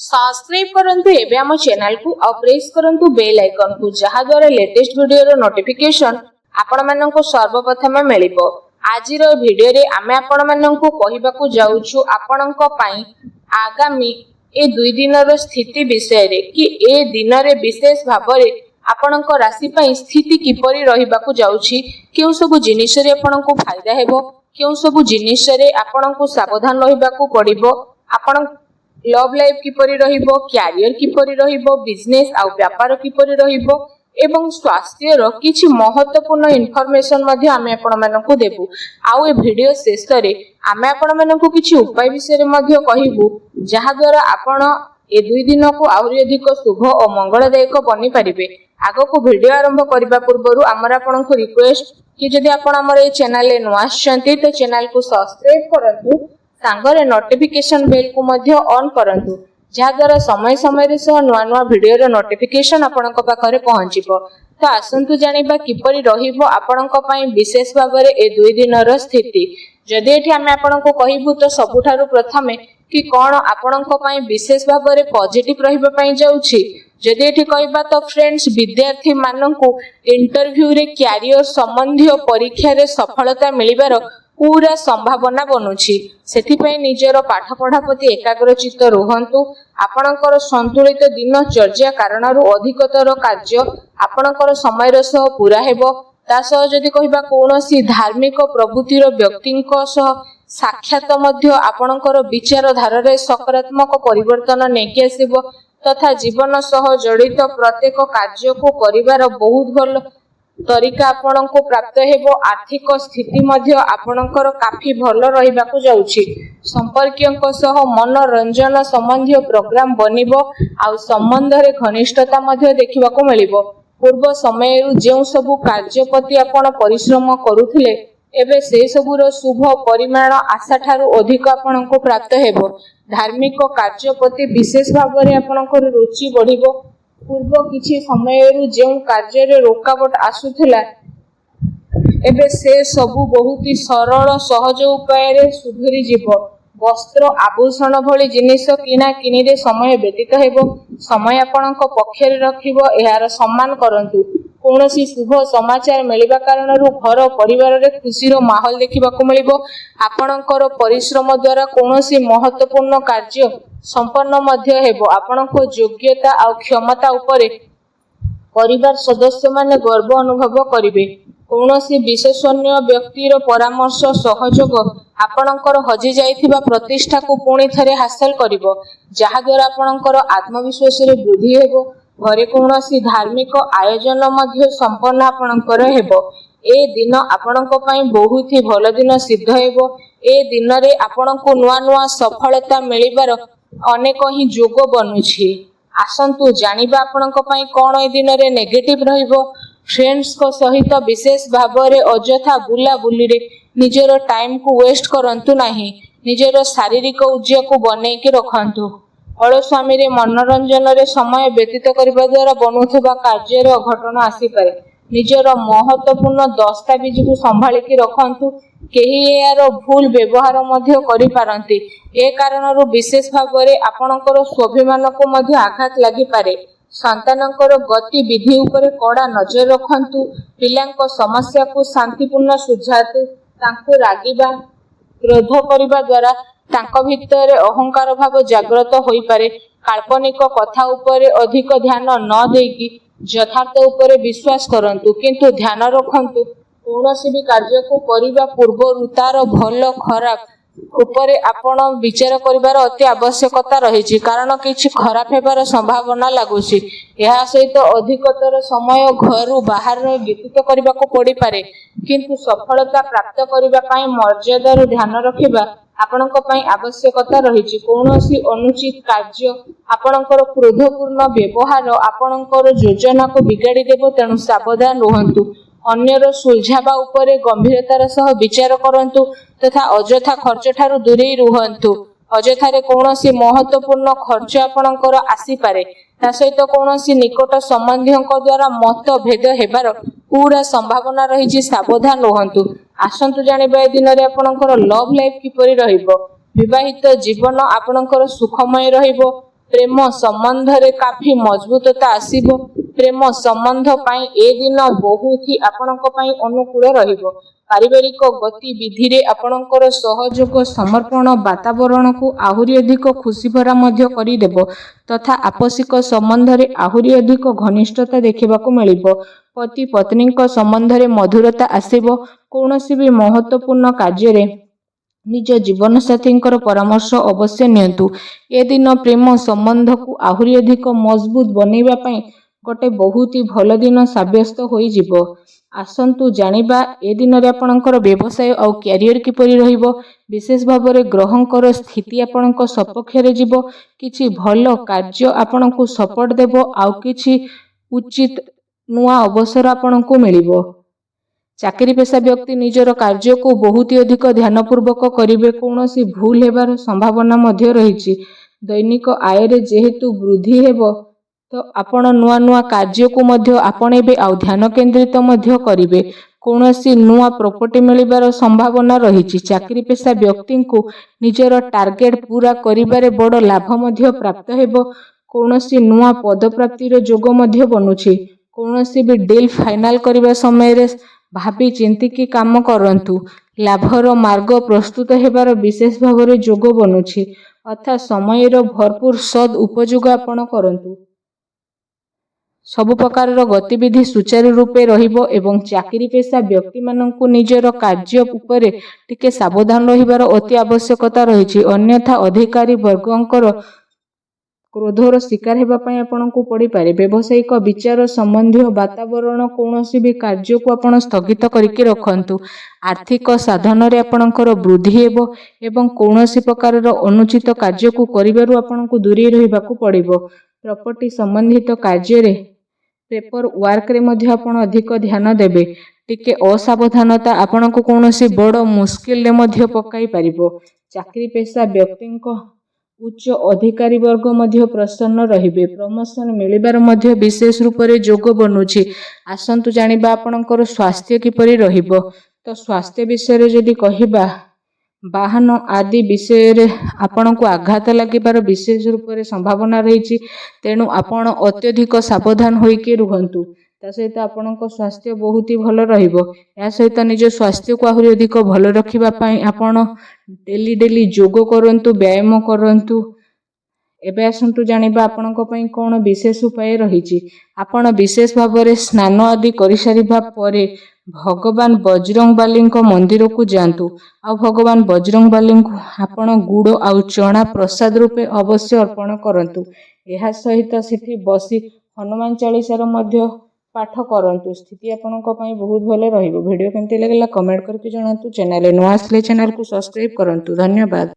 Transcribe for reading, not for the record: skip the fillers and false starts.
Subscribe करंतु एबे हम चैनल को और प्रेस करंतु बेल आइकन को जहा द्वारा लेटेस्ट वीडियो रो नोटिफिकेशन आपण माननको सर्वप्रथम मिलिबो। आज रो वीडियो रे आमे आपण माननको कहिबाकू जाउछु आपणଙ୍କ ପାଇଁ आगामी ए दुई दिन रो स्थिति विषय रे कि ए दिन रे विशेष भाबरे आपणଙ୍କ राशि ପାଇଁ स्थिति किपरि रहिबाकू जाउछि, केउ सब जिनिस रे आपणଙ୍କୁ फायदा हेबो, केउ सब जिनिस रे आपणଙ୍କୁ सावधान रहिबाकू पड़िबो, आपण लव लाइफ किपरि रहिबो, कैरियर किपरि रहिबो, बिजनेस आ व्यापार किपरि रहिबो एवं स्वास्थ्य रो किछि महत्वपूर्ण इन्फॉर्मेशन मध्ये आमे आपण मानकु देबु। आउ ए वीडियो शेष रे आमे आपण मानकु किछि उपाय विषय रे मध्ये कहिबु जहा द्वारा आपण ए दुई दिन को आउरी अधिक शुभ और मंगलदायक बनि परिबे। आगो को वीडियो आरंभ करबा पूर्वरु हमर आपनक रिक्वेस्ट कि जदि आपण हमर ए चैनल ले नुआ आछंती तो चैनल को सब्सक्राइब करंतु, सांगरे नोटिफिकेशन बेल को मध्ये ऑन करंतु जहा द्वारा समय समय रे सह नुआ नुआ वीडियो रो नोटिफिकेशन आपनक पाखरे पहुंचीबो। तो आसंतु जानिबा किपरि रहिबो आपनक पई विशेष भाबरे ए दुई दिन रो स्थिति। जदि एठी हमें आपनक कहिबु तो सबुठारु प्रथमे कि कोन आपनक पई विशेष भाबरे पॉजिटिव रहिबा पई जाउछि। जदि एठी कहबा तो फ्रेंड्स विद्यार्थी माननकु इंटरव्यू रे कैरियर संबंधी परीक्षा रे सफलता मिलिबार पूरा संभावना बनुछि। सेथिपई निजर पाठ पढ़ा प्रति एकाग्रचित्त रुहंतु। आपणकर संतुलित दिन चर्या कारणरू अधिकतर कार्य आपणकर समय सह पूरा हेबो। तासह जदि कहबा कोनोसी धार्मिक प्रवृत्तिर व्यक्तिଙ୍କ सह साक्षात मध्य आपणकर विचार धारारे सकारात्मक परिवर्तन नेकी आसीबो तथा जीवन सह जड़ित प्रत्येक कार्य को करिवार बहुत भल तरीका आपनको प्राप्त हेबो। आर्थिक स्थिति मध्य आपणकर काफी भल रहिबाकू जाउछि। संपर्कियंक सह मनोरंजन संबंधी प्रोग्राम बनिबो आ संबंध रे घनिष्ठता मध्य देखिबाकू मिलिबो। पूर्व समय जेउ सबु कार्य प्रति आपण परिश्रम करूथिले एबे से सबुर शुभ परिमाण आशा ठारू अधिक आपनको प्राप्त हेबो। धार्मिक कार्य प्रति विशेष भाबरे आपणकर रुचि बढ़िबो। पूर्व किछि समय जेउ कार्य रे रोकावट आसुथिला एबे से सबु बहुत ही सरल सहज उपाय रे सुधुरी जीवो। वस्त्र आभूषण भली जिनिस किना किनी रे समय व्यतीत हेबो। समय आपणक पक्षरे रखिबो, एहार सम्मान करंतु। कोनोसी शुभ समाचार मिलिबा कारणरू घर परिवार रे खुशीर माहौल देखिबाकू मिलिबो। आपणकर परिश्रम द्वारा कोनोसी महत्वपूर्ण कार्य संपन्न मध्य हेबो। आपणको योग्यता आ क्षमता उपरे परिवार सदस्य माने गर्व अनुभव करिवे। कोनोसी विशेषज्ञ व्यक्तिर परामर्श सहयोग आपणकर हजि जाइथिबा प्रतिष्ठा को पुणी थरे हासिल करिवो, जहा द्वारा आपणकर आत्मविश्वास रे वृद्धि हेबो। घरे कोनोसी धार्मिक आयोजन मध्य संपन्न आपणकर हेबो। ए दिन आपणक पई बहुत ही भल दिन सिद्ध हेबो। ए दिन रे आपणको नुआ नुआ सफलता मिलिबार अनेक ही जोग बनुछि। आसंतु जानिबा आपणक पई कोन ए दिन रे नेगेटिव रहिबो। फ्रेंड्स को सहित विशेष भाबरे अजथा बुला बुली रे निजर टाइम को वेस्ट करंतु नाही। निजर शारीरिक ऊर्जा को बनै के रखंतु। अलस्वामी रे मनोरंजन रे समय व्यतीत करबा द्वारा बनुथबा कार्य रे अघटन आसी पारे। निजर महत्वपूर्ण दस्तावेज को संभाली के रखंतु। केही यार भूल व्यवहार मध्य करि पारंती। ए कारणरू विशेष भाबरे आपणकर स्वाभिमान को मध्य आघात लागि पारे। संतानकर गति विधि उपरे कड़ा नजर रखंतु। पिलांको समस्या को शांतिपूर्ण सुझातु। तांको रागिबा क्रोध करिबा द्वारा तांको भितरे अहंकार भाव जागृत होई पारे। काल्पनिक कथा उपरे अधिक ध्यान न देकी यथार्थ उपरे विश्वास करंतु, किंतु ध्यान रखंतु कोनोसी भी कार्य को करिबा पूर्व तार भल खराब उपरे आपण विचार करिवार अति आवश्यकता रहिछि, कारण किछि खराब हेबार संभावना लागुछि। एहा सहित अधिकतर समय घर बाहर व्यतीत करबाको पड़ी पारे, किंतु सफलता प्राप्त करिबा पई मर्यादा रो ध्यान रखिबा आपणक पई आवश्यकता रहिछि। कोनोसी अनुचित कार्य आपणकर क्रोधपूर्ण व्यवहार आपणकर योजना को बिगाड़ी देबो, तेणु सावधान रहंतु। अन्यर सुलझाबा उपरे गंभीरतार सह विचार करंतु तथा अजथा खर्च ठारू दूरे रुहंतु। अजथारे कोनोसी महत्वपूर्ण खर्च आपणकर आसी पारे। ता सहित कोनोसी निकट संबंधीयक द्वारा मत भेद हेबार पूरा संभावना रहिछि। सावधान रहंतु। आसंतु जानिबा ए दिन रे आपणकर लव लाइफ किपरि रहिबो। विवाहित जीवन आपणकर सुखमय रहिबो। ପ୍ରେମ ସମ୍ବନ୍ଧରେ କାଫି ମଜବୁତତା ଆସିବ। ପ୍ରେମ ସମ୍ବନ୍ଧ ପାଇଁ ଏ ଦିନ ବହୁତ ହି ଆପଣଙ୍କ ପାଇଁ ଅନୁକୂଳ ରହିବ। ପାରିବାରିକ ଗତିବିଧିରେ ଆପଣଙ୍କର ସହଯୋଗ ସମର୍ପଣ ବାତାବରଣକୁ ଆହୁରି ଅଧିକ ଖୁସିଭରା ମଧ୍ୟ କରିଦେବ ତଥା ଆପୋଷିକ ସମ୍ବନ୍ଧରେ ଆହୁରି ଅଧିକ ଘନିଷ୍ଠତା ଦେଖିବାକୁ ମିଳିବ। ପତି ପତ୍ନୀଙ୍କ ସମ୍ବନ୍ଧରେ ମଧୁରତା ଆସିବ। କୌଣସି ବି ମହତ୍ତ୍ୱପୂର୍ଣ୍ଣ କାର୍ଯ୍ୟରେ ନିଜ ଜୀବନସାଥୀଙ୍କର ପରାମର୍ଶ ଅବଶ୍ୟ ନିଅନ୍ତୁ। ଏ ଦିନ ପ୍ରେମ ସମ୍ବନ୍ଧକୁ ଆହୁରି ଅଧିକ ମଜବୁତ ବନେଇବା ପାଇଁ ଗୋଟେ ବହୁତ ହି ଭଲ ଦିନ ସାବ୍ୟସ୍ତ ହୋଇଯିବ। ଆସନ୍ତୁ ଜାଣିବା ଏ ଦିନରେ ଆପଣଙ୍କର ବ୍ୟବସାୟ ଆଉ କ୍ୟାରିୟର କିପରି ରହିବ। ବିଶେଷ ଭାବରେ ଗ୍ରହଙ୍କର ସ୍ଥିତି ଆପଣଙ୍କ ସପକ୍ଷରେ ଯିବ। କିଛି ଭଲ କାର୍ଯ୍ୟ ଆପଣଙ୍କୁ ସପୋର୍ଟ ଦେବ। ଆଉ କିଛି ଉଚିତ ନୂଆ ଅବସର ଆପଣଙ୍କୁ ମିଳିବ। ଚାକିରି ପେଶା ବ୍ୟକ୍ତି ନିଜର କାର୍ଯ୍ୟକୁ ବହୁତ ଅଧିକ ଧ୍ୟାନପୂର୍ବକ କରିବେ। କୌଣସି ଭୁଲ ହେବାର ସମ୍ଭାବନା ମଧ୍ୟ ରହିଛି। ଦୈନିକ ଆୟରେ ଯେହେତୁ ବୃଦ୍ଧି ହେବ ତ ଆପଣ ନୂଆ ନୂଆ କାର୍ଯ୍ୟକୁ ମଧ୍ୟ ଆପଣେଇବେ ଆଉ ଧ୍ୟାନ କେନ୍ଦ୍ରିତ ମଧ୍ୟ କରିବେ। କୌଣସି ନୂଆ ପ୍ରପର୍ଟି ମିଳିବାର ସମ୍ଭାବନା ରହିଛି। ଚାକିରି ପେଶା ବ୍ୟକ୍ତିଙ୍କୁ ନିଜର ଟାର୍ଗେଟ ପୂରା କରିବାରେ ବଡ଼ ଲାଭ ମଧ୍ୟ ପ୍ରାପ୍ତ ହେବ। କୌଣସି ନୂଆ ପଦପ୍ରାପ୍ତିର ଯୋଗ ମଧ୍ୟ ବନୁଛି। କୌଣସି ବି ଡିଲ୍ ଫାଇନାଲ କରିବା ସମୟରେ ଭାବି ଚିନ୍ତିକି କାମ କରନ୍ତୁ। ଲାଭର ମାର୍ଗ ପ୍ରସ୍ତୁତ ହେବାର ବିଶେଷ ଭାବରେ ଯୋଗ ବନୁଛି। ଅର୍ଥାତ୍ ସମୟର ଭରପୁର ସଦ୍ ଉପଯୋଗ ଆପଣ କରନ୍ତୁ। ସବୁ ପ୍ରକାରର ଗତିବିଧି ସୁଚାରୁ ରୂପେ ରହିବ ଏବଂ ଚାକିରି ପେଶା ବ୍ୟକ୍ତିମାନଙ୍କୁ ନିଜର କାର୍ଯ୍ୟ ଉପରେ ଟିକେ ସାବଧାନ ରହିବାର ଅତି ଆବଶ୍ୟକତା ରହିଛି। ଅନ୍ୟଥା ଅଧିକାରୀ ବର୍ଗଙ୍କର କ୍ରୋଧର ଶିକାର ହେବା ପାଇଁ ଆପଣଙ୍କୁ ପଡ଼ିପାରେ। ବ୍ୟବସାୟିକ ବିଚାର ସମ୍ବନ୍ଧୀୟ ବାତାବରଣ କୌଣସି ବି କାର୍ଯ୍ୟକୁ ଆପଣ ସ୍ଥଗିତ କରିକି ରଖନ୍ତୁ। ଆର୍ଥିକ ସାଧନରେ ଆପଣଙ୍କର ବୃଦ୍ଧି ହେବ ଏବଂ କୌଣସି ପ୍ରକାରର ଅନୁଚିତ କାର୍ଯ୍ୟକୁ କରିବାରୁ ଆପଣଙ୍କୁ ଦୂରେଇ ରହିବାକୁ ପଡ଼ିବ। ପ୍ରପର୍ଟି ସମ୍ବନ୍ଧିତ କାର୍ଯ୍ୟରେ ପେପର ୱାର୍କରେ ମଧ୍ୟ ଆପଣ ଅଧିକ ଧ୍ୟାନ ଦେବେ। ଟିକେ ଅସାବଧାନତା ଆପଣଙ୍କୁ କୌଣସି ବଡ଼ ମୁସ୍କିଲରେ ମଧ୍ୟ ପକାଇ ପାରିବ। ଚାକିରି ପେଶା ବ୍ୟକ୍ତିଙ୍କ ଉଚ୍ଚ ଅଧିକାରୀ ବର୍ଗ ମଧ୍ୟ ପ୍ରସନ୍ନ ରହିବେ। ପ୍ରମୋସନ ମିଳିବାର ମଧ୍ୟ ବିଶେଷ ରୂପରେ ଯୋଗ ବନୁଛି। ଆସନ୍ତୁ ଜାଣିବା ଆପଣଙ୍କର ସ୍ୱାସ୍ଥ୍ୟ କିପରି ରହିବ। ତ ସ୍ୱାସ୍ଥ୍ୟ ବିଷୟରେ ଯଦି କହିବା, ବାହନ ଆଦି ବିଷୟରେ ଆପଣଙ୍କୁ ଆଘାତ ଲାଗିବାର ବିଶେଷ ରୂପରେ ସମ୍ଭାବନା ରହିଛି। ତେଣୁ ଆପଣ ଅତ୍ୟଧିକ ସାବଧାନ ହୋଇକି ରୁହନ୍ତୁ। ତା ସହିତ ଆପଣଙ୍କ ସ୍ୱାସ୍ଥ୍ୟ ବହୁତ ହି ଭଲ ରହିବ। ଏହା ସହିତ ନିଜ ସ୍ୱାସ୍ଥ୍ୟକୁ ଆହୁରି ଅଧିକ ଭଲ ରଖିବା ପାଇଁ ଆପଣ ଡେଲି ଯୋଗ କରନ୍ତୁ, ବ୍ୟାୟାମ କରନ୍ତୁ। ଏବେ ଆସନ୍ତୁ ଜାଣିବା ଆପଣଙ୍କ ପାଇଁ କ'ଣ ବିଶେଷ ଉପାୟ ରହିଛି। ଆପଣ ବିଶେଷ ଭାବରେ ସ୍ନାନ ଆଦି କରିସାରିବା ପରେ ଭଗବାନ ବଜରଙ୍ଗବାଲୀଙ୍କ ମନ୍ଦିରକୁ ଯାଆନ୍ତୁ। ଆଉ ଭଗବାନ ବଜରଙ୍ଗବାଲୀଙ୍କୁ ଆପଣ ଗୁଡ଼ ଆଉ ଚଣା ପ୍ରସାଦ ରୂପେ ଅବଶ୍ୟ ଅର୍ପଣ କରନ୍ତୁ। ଏହା ସହିତ ସେଠି ବସି ହନୁମାନ ଚାଳିଶାର ମଧ୍ୟ ପାଠ କରନ୍ତୁ। ସ୍ଥିତି ଆପଣଙ୍କ ପାଇଁ ବହୁତ ଭଲ ରହିବ। ଭିଡ଼ିଓ କେମିତି ଲାଗିଲା କମେଣ୍ଟ କରିକି ଜଣାନ୍ତୁ। ଚ୍ୟାନେଲରେ ନୂଆ ଆସିଲେ ଚ୍ୟାନେଲକୁ ସବସ୍କ୍ରାଇବ କରନ୍ତୁ। ଧନ୍ୟବାଦ।